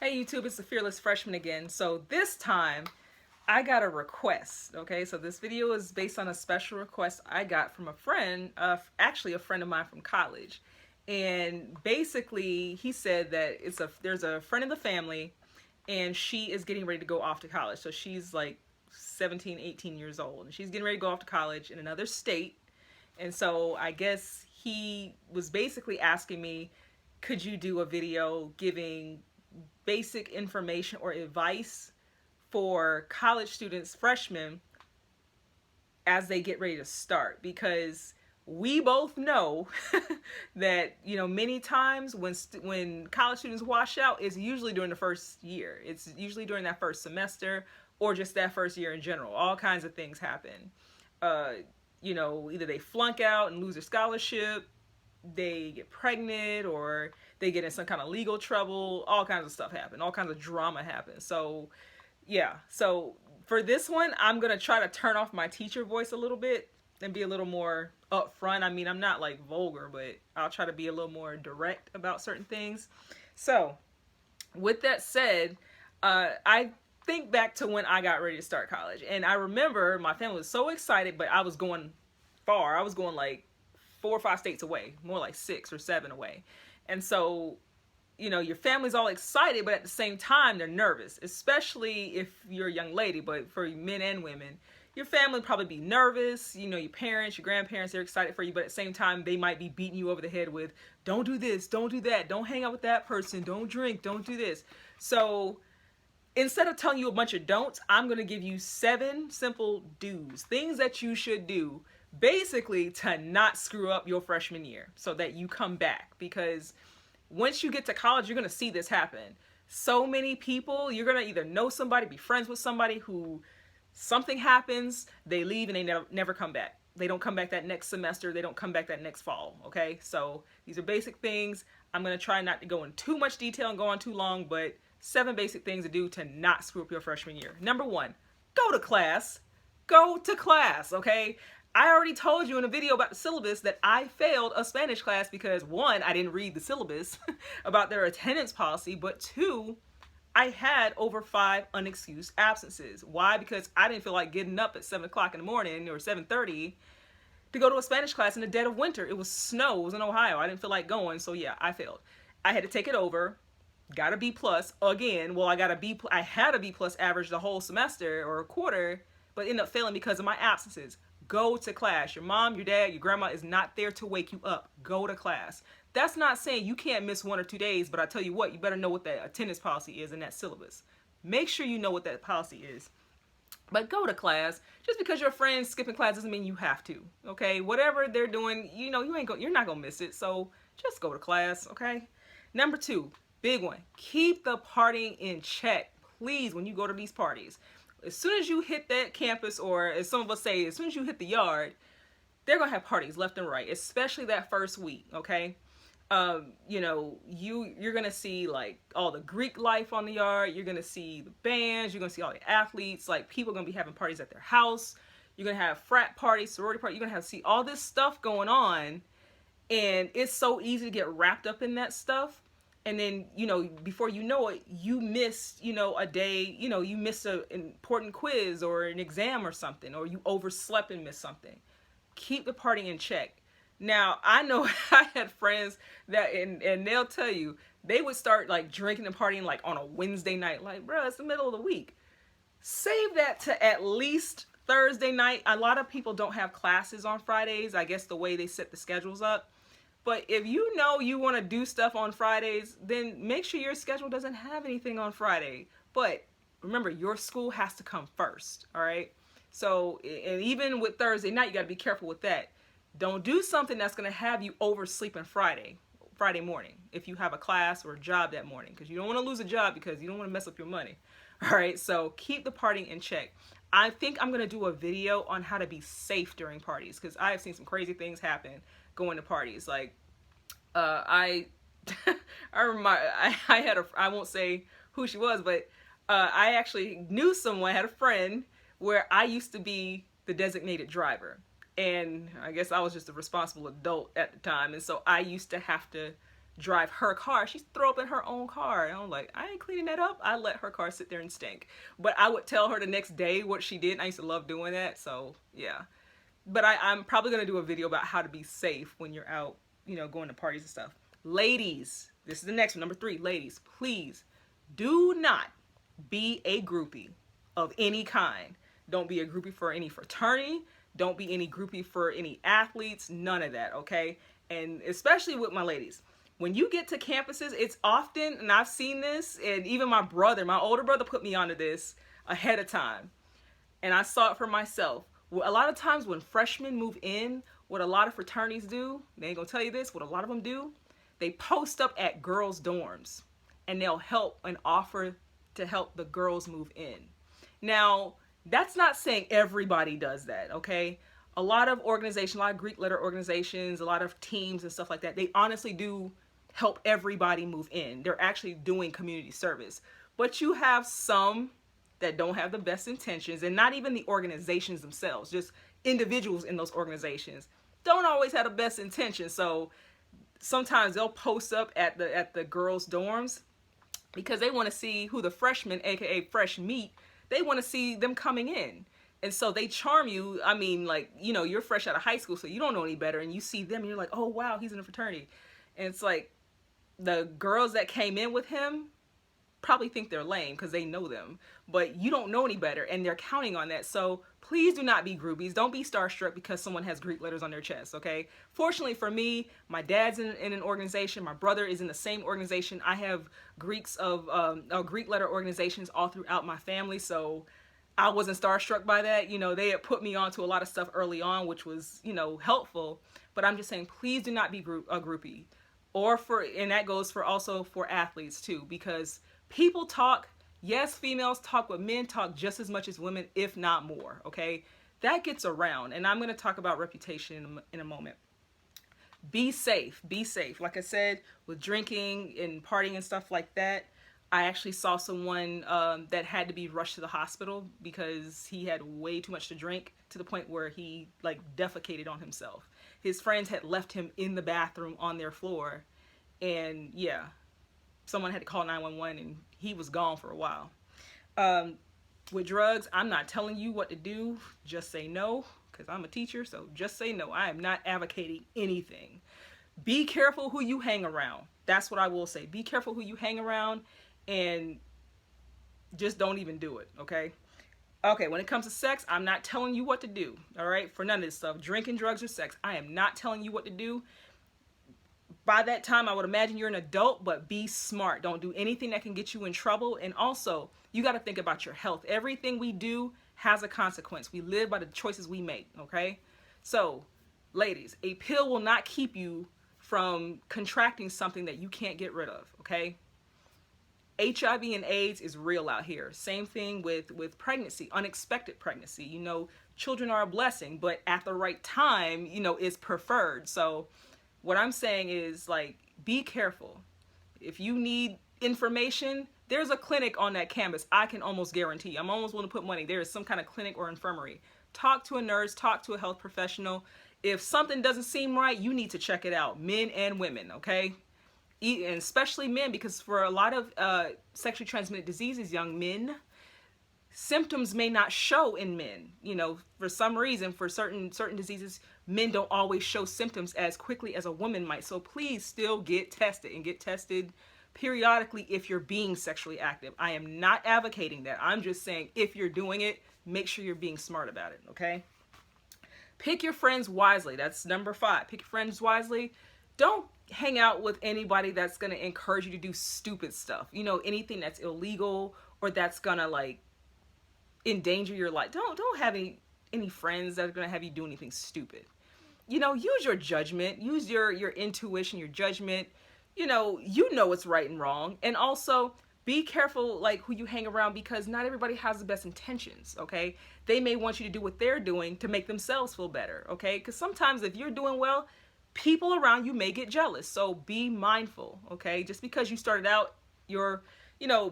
Hey YouTube, it's the Fearless Freshman again. So this time I got a request, okay? So this video is based on a special request I got from a friend, actually a friend of mine from college. And basically he said that there's a friend of the family and she is getting ready to go off to college. So she's like 17, 18 years old and she's getting ready to go off to college in another state. And so I guess he was basically asking me, could you do a video giving basic information or advice for college students, freshmen, as they get ready to start? Because we both know that many times when college students wash out, it's usually during the first year. It's usually during that first semester or just that first year in general. All kinds of things happen. Either they flunk out and lose their scholarship, they get pregnant, or they get in some kind of legal trouble. All kinds of stuff happen. All kinds of drama happens. So yeah, so for this one, I'm gonna try to turn off my teacher voice a little bit and be a little more upfront. I mean, I'm not like vulgar, but I'll try to be a little more direct about certain things. So with that said, I think back to when I got ready to start college, and I remember my family was so excited, but I was going far. I was going like 4 or 5 states away, more like 6 or 7 away. And so, your family's all excited, but at the same time, they're nervous, especially if you're a young lady. But for men and women, your family probably be nervous. Your parents, your grandparents, they're excited for you, but at the same time, they might be beating you over the head with, don't do this, don't do that, don't hang out with that person, don't drink, don't do this. So instead of telling you a bunch of don'ts, I'm going to give you 7 simple do's, things that you should do basically to not screw up your freshman year so that you come back. Because once you get to college, you're going to see this happen. So many people, you're going to either know somebody, be friends with somebody who something happens, they leave and they never come back. They don't come back that next semester. They don't come back that next fall. Okay, so these are basic things. I'm going to try not to go in too much detail and go on too long, but 7 basic things to do to not screw up your freshman year. Number 1, go to class. Go to class, okay? I already told you in a video about the syllabus that I failed a Spanish class because 1, I didn't read the syllabus about their attendance policy, but 2, I had over 5 unexcused absences. Why? Because I didn't feel like getting up at 7 o'clock in the morning or 7:30 to go to a Spanish class in the dead of winter. It was snow. It was in Ohio. I didn't feel like going, so yeah, I failed. I had to take it over. Got a B plus again. Well, I had a B plus average the whole semester or a quarter, but ended up failing because of my absences. Go to class. Your mom, your dad, your grandma is not there to wake you up. Go to class. That's not saying you can't miss 1 or 2 days, but I tell you what, you better know what that attendance policy is in that syllabus. Make sure you know what that policy is. But go to class. Just because your friend's skipping class doesn't mean you have to. Okay? Whatever they're doing, you're not gonna miss it. So just go to class. Okay? Number 2, big one. Keep the partying in check, please. When you go to these parties, as soon as you hit that campus, or as some of us say, as soon as you hit the yard, they're gonna have parties left and right, especially that first week. Okay? You're gonna see like all the Greek life on the yard. You're gonna see the bands. You're gonna see all the athletes. Like, people are gonna be having parties at their house. You're gonna have frat parties, sorority parties. You're gonna have to see all this stuff going on, and it's so easy to get wrapped up in that stuff. And then before you know it, you missed a day. You missed an important quiz or an exam or something, or you overslept and missed something. Keep the party in check. Now, I know I had friends that, and they'll tell you, they would start like drinking and partying like on a Wednesday night. Like, bro, it's the middle of the week. Save that to at least Thursday night. A lot of people don't have classes on Fridays. I guess the way they set the schedules up. But if you know you want to do stuff on Fridays, then make sure your schedule doesn't have anything on Friday. But remember, your school has to come first, all right? So, and even with Thursday night, you got to be careful with that. Don't do something that's going to have you oversleeping Friday morning if you have a class or a job that morning, because you don't want to lose a job because you don't want to mess up your money. All right, so keep the partying in check. I think I'm going to do a video on how to be safe during parties, because I have seen some crazy things happen going to parties. Like, I remember I won't say who she was, but I actually knew someone, had a friend where I used to be the designated driver. And I guess I was just a responsible adult at the time. And so I used to have to drive her car. She's throw up in her own car. And I'm like, I ain't cleaning that up. I let her car sit there and stink. But I would tell her the next day what she did. And I used to love doing that. So yeah. But I'm probably going to do a video about how to be safe when you're out, you know, going to parties and stuff. Ladies, this is the next one. Number 3, ladies, please do not be a groupie of any kind. Don't be a groupie for any fraternity. Don't be any groupie for any athletes. None of that, okay? And especially with my ladies, when you get to campuses, it's often, and I've seen this, and even my brother, my older brother put me onto this ahead of time. And I saw it for myself. A lot of times when freshmen move in, what a lot of fraternities do, they ain't gonna tell you this, what a lot of them do, they post up at girls' dorms and they'll help and offer to help the girls move in. Now, that's not saying everybody does that, okay? A lot of organizations, a lot of Greek letter organizations, a lot of teams and stuff like that, they honestly do help everybody move in. They're actually doing community service. But you have some that don't have the best intentions, and not even the organizations themselves, just individuals in those organizations don't always have the best intentions. So sometimes they'll post up at the girls' dorms because they want to see who the freshmen, aka fresh meat, they want to see them coming in. And so they charm you. I mean, like, you know, you're fresh out of high school, so you don't know any better, and you see them and you're like, oh wow, he's in a fraternity. And it's like the girls that came in with him probably think they're lame because they know them, but you don't know any better, and they're counting on that. So please do not be groupies. Don't be starstruck because someone has Greek letters on their chest, okay? Fortunately for me, my dad's in an organization. My brother is in the same organization. I have Greek letter organizations all throughout my family, so I wasn't starstruck by that. You know, they had put me onto a lot of stuff early on, which was, you know, helpful. But I'm just saying, please do not be a groupie. And that goes for also for athletes too, because people talk, yes, females talk, but men talk just as much as women, if not more, okay? That gets around, and I'm going to talk about reputation in a moment. Be safe, be safe. Like I said, with drinking and partying and stuff like that, I actually saw someone that had to be rushed to the hospital because he had way too much to drink, to the point where he like defecated on himself. His friends had left him in the bathroom on their floor, and yeah, someone had to call 911 and he was gone for a while. With drugs, I'm not telling you what to do. Just say no, because I'm a teacher, so just say no. I am not advocating anything. Be careful who you hang around. That's what I will say. Be careful who you hang around, and just don't even do it, okay? Okay, when it comes to sex, I'm not telling you what to do, all right? For none of this stuff, drinking, drugs, or sex, I am not telling you what to do. By that time, I would imagine you're an adult, but be smart. Don't do anything that can get you in trouble. And also, you got to think about your health. Everything we do has a consequence. We live by the choices we make, okay? So, ladies, a pill will not keep you from contracting something that you can't get rid of, okay? HIV and AIDS is real out here. Same thing with pregnancy, unexpected pregnancy. You know, children are a blessing, but at the right time, you know, is preferred. So what I'm saying is, like, be careful. If you need information, there's a clinic on that campus. I can almost guarantee. I'm almost willing to put money. There is some kind of clinic or infirmary. Talk to a nurse, talk to a health professional. If something doesn't seem right, you need to check it out, men and women, okay? And especially men, because for a lot of sexually transmitted diseases, young men, symptoms may not show in men. You know, for some reason, for certain diseases, men don't always show symptoms as quickly as a woman might. So please still get tested, and get tested periodically if you're being sexually active. I am not advocating that. I'm just saying, if you're doing it, make sure you're being smart about it, okay? Pick your friends wisely. That's number 5. Pick your friends wisely. Don't hang out with anybody that's going to encourage you to do stupid stuff. You know, anything that's illegal or that's going to, like, endanger your life. Don't have any friends that are going to have you do anything stupid. You know, use your judgment. Use your intuition, your judgment. You know what's right and wrong. And also, be careful, like, who you hang around, because not everybody has the best intentions, okay? They may want you to do what they're doing to make themselves feel better, okay? Because sometimes if you're doing well, people around you may get jealous. So be mindful, okay? Just because you started out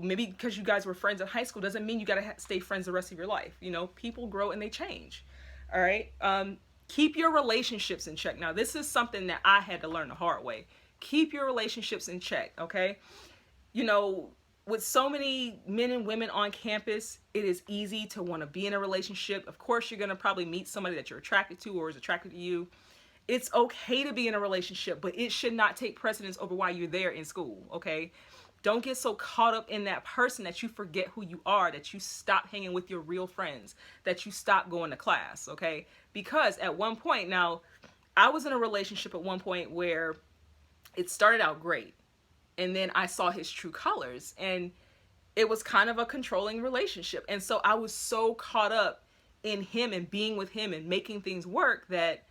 maybe because you guys were friends in high school doesn't mean you got to stay friends the rest of your life. You know, people grow and they change, all right? Keep your relationships in check. Now, this is something that I had to learn the hard way. Keep your relationships in check, okay? You know, with so many men and women on campus, it is easy to want to be in a relationship. Of course, you're going to probably meet somebody that you're attracted to or is attracted to you. It's okay to be in a relationship, but it should not take precedence over why you're there in school, okay? Don't get so caught up in that person that you forget who you are, that you stop hanging with your real friends, that you stop going to class, okay? Because at one point, now, I was in a relationship at one point where it started out great, and then I saw his true colors, and it was kind of a controlling relationship. And so I was so caught up in him and being with him and making things work that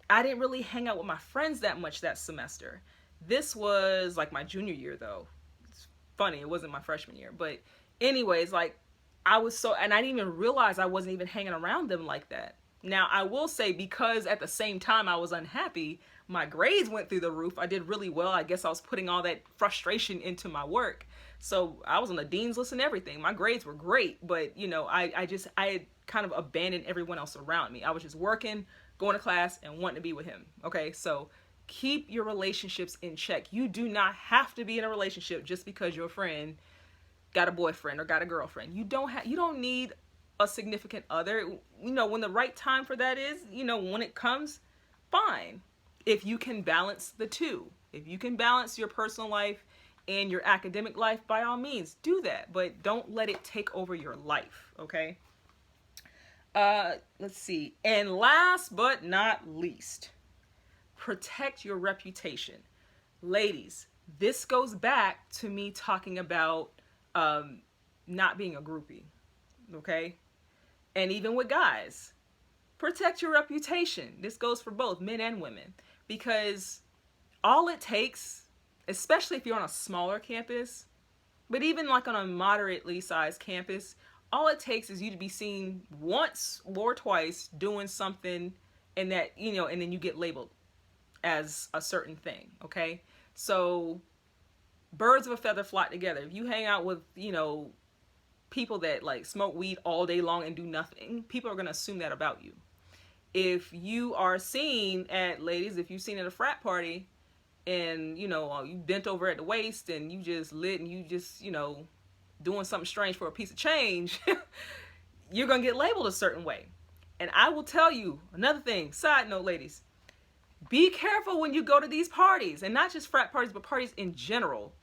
I didn't really hang out with my friends that much that semester. This was like my junior year, though. It's funny, it wasn't my freshman year. But anyways, like, I was so, and I didn't even realize I wasn't even hanging around them like that. Now, I will say, because at the same time I was unhappy, my grades went through the roof. I did really well. I guess I was putting all that frustration into my work. So I was on the dean's list and everything. My grades were great, but you know, I had kind of abandoned everyone else around me. I was just working, going to class, and wanting to be with him. Okay, so keep your relationships in check. You do not have to be in a relationship just because your friend got a boyfriend or got a girlfriend. You don't need a significant other. You know, when the right time for that is, you know, when it comes, fine. If you can balance the two, if you can balance your personal life and your academic life, by all means, do that. But don't let it take over your life, okay? Let's see. And last but not least, protect your reputation. Ladies, this goes back to me talking about not being a groupie, okay? And even with guys, protect your reputation. This goes for both men and women, because all it takes, especially if you're on a smaller campus, but even like on a moderately sized campus, all it takes is you to be seen once or twice doing something, and that, you know, and then you get labeled as a certain thing, okay? So birds of a feather flock together. If you hang out with, you know, people that like smoke weed all day long and do nothing, people are going to assume that about you. If you are seen at, ladies, if you're seen at a frat party and, you know, you bent over at the waist and you just lit and you just, you know, doing something strange for a piece of change, you're going to get labeled a certain way. And I will tell you another thing, side note, ladies, be careful when you go to these parties, and not just frat parties, but parties in general.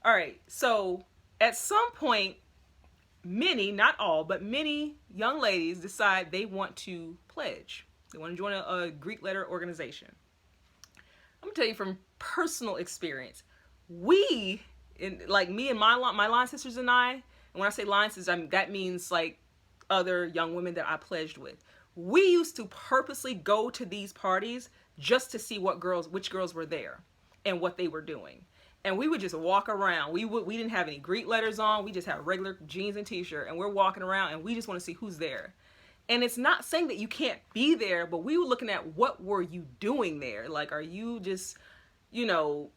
All right, so at some point, many, not all, but many young ladies decide they want to pledge. They want to join a Greek letter organization. I'm gonna tell you from personal experience, like me and my line sisters and I, and when I say line sisters, that means like other young women that I pledged with. We used to purposely go to these parties just to see which girls were there and what they were doing. And we would just walk around. We didn't have any Greek letters on. We just had regular jeans and t-shirt, and we're walking around and we just want to see who's there. And it's not saying that you can't be there, but we were looking at what were you doing there? Like, are you just, you know,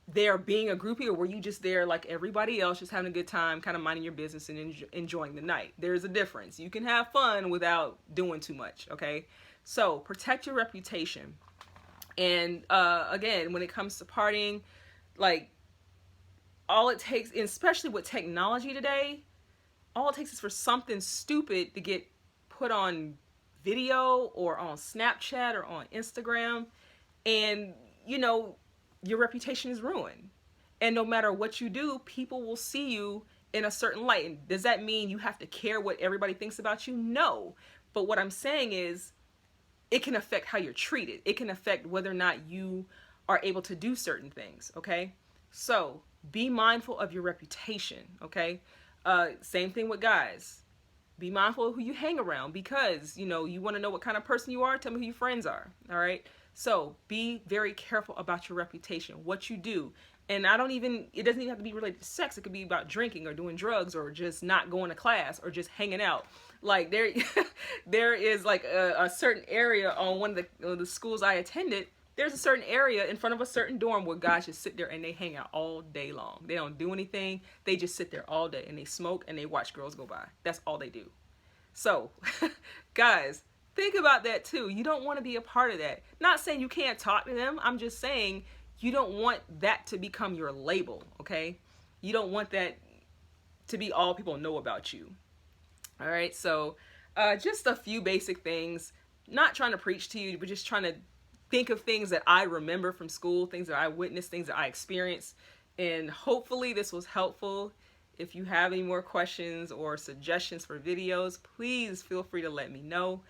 there being a groupie, or were you just there like everybody else, just having a good time, kind of minding your business and enjoying the night? There's a difference. You can have fun without doing too much, okay? So protect your reputation. And again, when it comes to partying, like, all it takes, and especially with technology today, all it takes is for something stupid to get put on video or on Snapchat or on Instagram, and, you know, your reputation is ruined. And no matter what you do, people will see you in a certain light. And does that mean you have to care what everybody thinks about you? No. But what I'm saying is, it can affect how you're treated. It can affect whether or not you are able to do certain things, okay? So be mindful of your reputation, okay? Same thing with guys. Be mindful of who you hang around, because, you know, you want to know what kind of person you are. Tell me who your friends are, all right? So be very careful about your reputation, what you do. And it doesn't even have to be related to sex. It could be about drinking or doing drugs or just not going to class or just hanging out. Like there is like a certain area on one of the schools I attended. There's a certain area in front of a certain dorm where guys just sit there and they hang out all day long. They don't do anything. They just sit there all day and they smoke and they watch girls go by. That's all they do. So, guys, think about that too. You don't want to be a part of that. Not saying you can't talk to them. I'm just saying you don't want that to become your label, okay? You don't want that to be all people know about you. All right, so just a few basic things. Not trying to preach to you, but just trying to think of things that I remember from school, things that I witnessed, things that I experienced. And hopefully this was helpful. If you have any more questions or suggestions for videos, please feel free to let me know,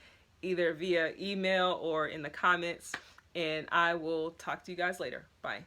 either via email or in the comments. And I will talk to you guys later. Bye.